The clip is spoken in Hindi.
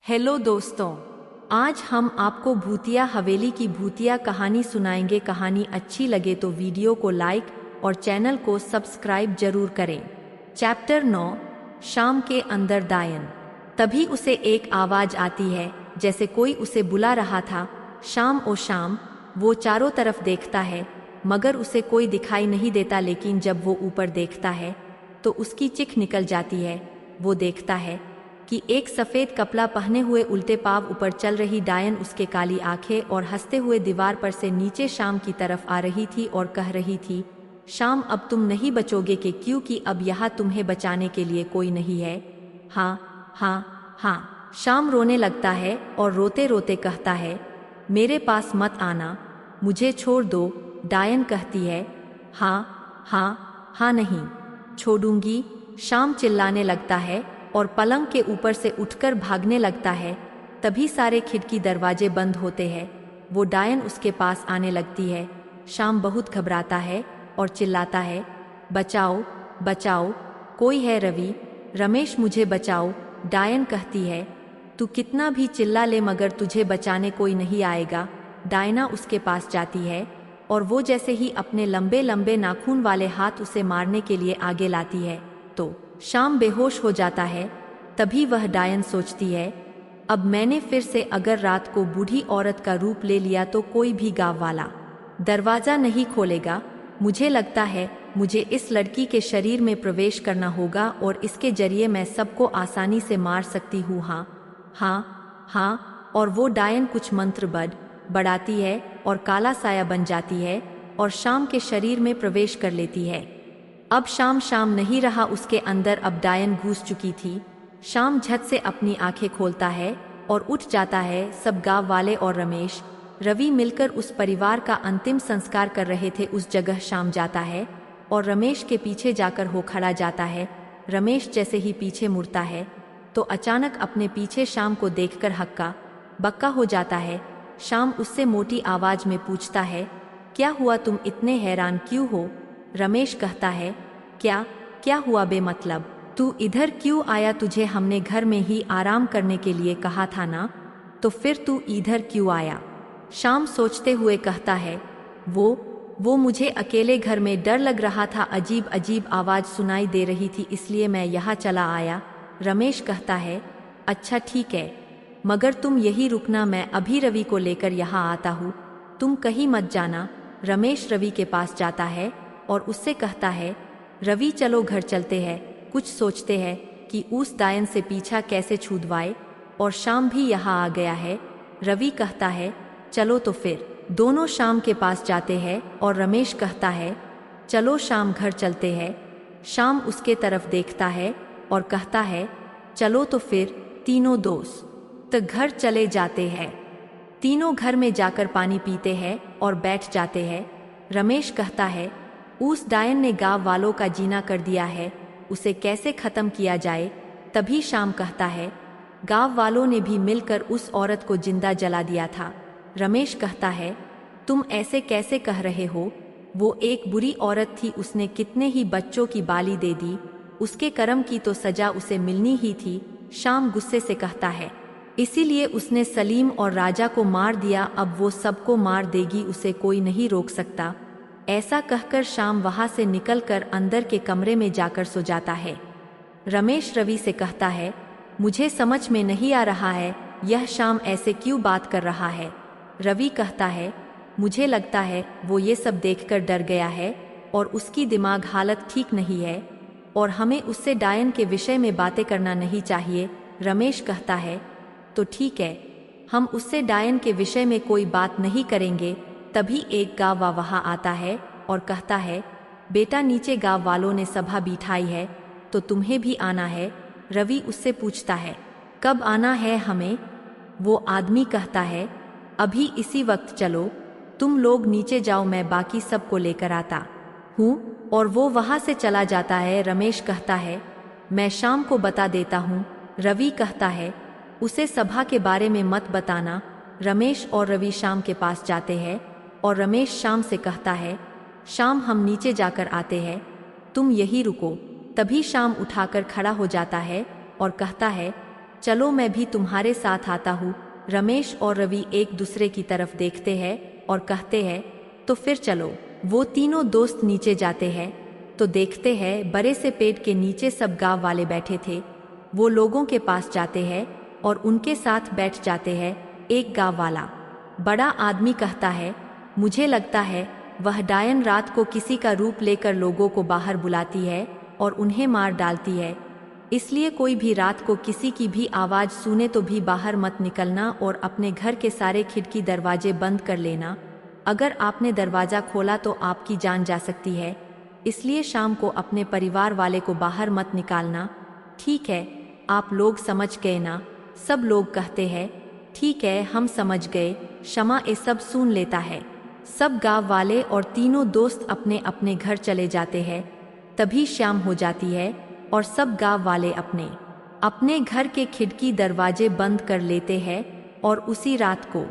हेलो दोस्तों, आज हम आपको भूतिया हवेली की भूतिया कहानी सुनाएंगे। कहानी अच्छी लगे तो वीडियो को लाइक और चैनल को सब्सक्राइब जरूर करें। चैप्टर 9, शाम के अंदर डायन। तभी उसे एक आवाज आती है, जैसे कोई उसे बुला रहा था। शाम ओ शाम। वो चारों तरफ देखता है मगर उसे कोई दिखाई नहीं देता, लेकिन जब वो ऊपर देखता है तो उसकी चिख निकल जाती है। वो देखता है कि एक सफेद कपड़ा पहने हुए उल्टे पांव ऊपर चल रही डायन, उसके काली आंखें और हंसते हुए दीवार पर से नीचे शाम की तरफ आ रही थी और कह रही थी, शाम अब तुम नहीं बचोगे क्योंकि अब यहाँ तुम्हें बचाने के लिए कोई नहीं है। हाँ हाँ हाँ। शाम रोने लगता है और रोते रोते कहता है, मेरे पास मत आना, मुझे छोड़ दो। डायन कहती है, हाँ हाँ हाँ नहीं छोड़ूंगी। शाम चिल्लाने लगता है और पलंग के ऊपर से उठकर भागने लगता है। तभी सारे खिड़की दरवाजे बंद होते हैं। वो डायन उसके पास आने लगती है। शाम बहुत घबराता है और चिल्लाता है, बचाओ बचाओ, कोई है? रवि, रमेश, मुझे बचाओ। डायन कहती है, तू कितना भी चिल्ला ले मगर तुझे बचाने कोई नहीं आएगा। डायना उसके पास जाती है और वो जैसे ही अपने लंबे लंबे नाखून वाले हाथ उसे मारने के लिए आगे लाती है तो शाम बेहोश हो जाता है। तभी वह डायन सोचती है, अब मैंने फिर से अगर रात को बूढ़ी औरत का रूप ले लिया तो कोई भी गांव वाला दरवाजा नहीं खोलेगा। मुझे लगता है मुझे इस लड़की के शरीर में प्रवेश करना होगा और इसके जरिए मैं सबको आसानी से मार सकती हूँ। हाँ हाँ हाँ। और वो डायन कुछ मंत्र बढ़ाती है और काला साया बन जाती है और शाम के शरीर में प्रवेश कर लेती है। अब शाम नहीं रहा उसके अंदर, अब डायन घुस चुकी थी। शाम झट से अपनी आंखें खोलता है और उठ जाता है। सब गांव वाले और रमेश, रवि मिलकर उस परिवार का अंतिम संस्कार कर रहे थे। उस जगह शाम जाता है और रमेश के पीछे जाकर हो खड़ा जाता है। रमेश जैसे ही पीछे मुड़ता है तो अचानक अपने पीछे शाम को देखकर हक्का बक्का हो जाता है। शाम उससे मोटी आवाज में पूछता है, क्या हुआ, तुम इतने हैरान क्यों हो? रमेश कहता है, क्या क्या हुआ बेमतलब? तू इधर क्यों आया? तुझे हमने घर में ही आराम करने के लिए कहा था ना, तो फिर तू इधर क्यों आया? शाम सोचते हुए कहता है, वो मुझे अकेले घर में डर लग रहा था, अजीब अजीब आवाज सुनाई दे रही थी, इसलिए मैं यहाँ चला आया। रमेश कहता है, अच्छा ठीक है, मगर तुम यही रुकना, मैं अभी रवि को लेकर यहाँ आता हूँ, तुम कहीं मत जाना। रमेश रवि के पास जाता है और उससे कहता है, रवि चलो घर चलते हैं, कुछ सोचते हैं कि उस डायन से पीछा कैसे छुड़वाए, और शाम भी यहाँ आ गया है। रवि कहता है, चलो तो फिर। दोनों शाम के पास जाते हैं और रमेश कहता है, चलो शाम घर चलते हैं। शाम उसके तरफ देखता है और कहता है, चलो तो फिर। तीनों दोस्त तो घर चले जाते हैं। तीनों घर में जाकर पानी पीते हैं और बैठ जाते हैं। रमेश कहता है, उस डायन ने गांव वालों का जीना कर दिया है, उसे कैसे खत्म किया जाए? तभी शाम कहता है, गांव वालों ने भी मिलकर उस औरत को जिंदा जला दिया था। रमेश कहता है, तुम ऐसे कैसे कह रहे हो? वो एक बुरी औरत थी, उसने कितने ही बच्चों की बाली दे दी, उसके कर्म की तो सजा उसे मिलनी ही थी। शाम गुस्से से कहता है, इसीलिए उसने सलीम और राजा को मार दिया, अब वो सबको मार देगी, उसे कोई नहीं रोक सकता। ऐसा कहकर शाम वहां से निकलकर अंदर के कमरे में जाकर सो जाता है। रमेश रवि से कहता है, मुझे समझ में नहीं आ रहा है यह शाम ऐसे क्यों बात कर रहा है। रवि कहता है, मुझे लगता है वो ये सब देखकर डर गया है और उसकी दिमाग हालत ठीक नहीं है और हमें उससे डायन के विषय में बातें करना नहीं चाहिए। रमेश कहता है, तो ठीक है, हम उससे डायन के विषय में कोई बात नहीं करेंगे। तभी एक गांव वहां आता है और कहता है, बेटा नीचे गांव वालों ने सभा बिठाई है तो तुम्हें भी आना है। रवि उससे पूछता है, कब आना है हमें? वो आदमी कहता है, अभी इसी वक्त चलो, तुम लोग नीचे जाओ, मैं बाकी सबको लेकर आता हूँ। और वो वहां से चला जाता है। रमेश कहता है, मैं शाम को बता देता हूँ। रवि कहता है, उसे सभा के बारे में मत बताना। रमेश और रवि शाम के पास जाते हैं और रमेश शाम से कहता है, शाम हम नीचे जाकर आते हैं, तुम यही रुको। तभी शाम उठाकर खड़ा हो जाता है और कहता है, चलो मैं भी तुम्हारे साथ आता हूँ। रमेश और रवि एक दूसरे की तरफ देखते हैं और कहते हैं तो फिर चलो। वो तीनों दोस्त नीचे जाते हैं तो देखते हैं बड़े से पेड़ के नीचे सब गांव वाले बैठे थे। वो लोगों के पास जाते हैं और उनके साथ बैठ जाते हैं। एक गांव वाला बड़ा आदमी कहता है, मुझे लगता है वह डायन रात को किसी का रूप लेकर लोगों को बाहर बुलाती है और उन्हें मार डालती है। इसलिए कोई भी रात को किसी की भी आवाज़ सुने तो भी बाहर मत निकलना और अपने घर के सारे खिड़की दरवाजे बंद कर लेना। अगर आपने दरवाज़ा खोला तो आपकी जान जा सकती है, इसलिए शाम को अपने परिवार वाले को बाहर मत निकालना। ठीक है, आप लोग समझ गए ना? सब लोग कहते हैं ठीक है, हम समझ गए। शमा ये सब सुन लेता है। सब गांव वाले और तीनों दोस्त अपने अपने घर चले जाते हैं। तभी शाम हो जाती है और सब गांव वाले अपने अपने घर के खिड़की दरवाजे बंद कर लेते हैं और उसी रात को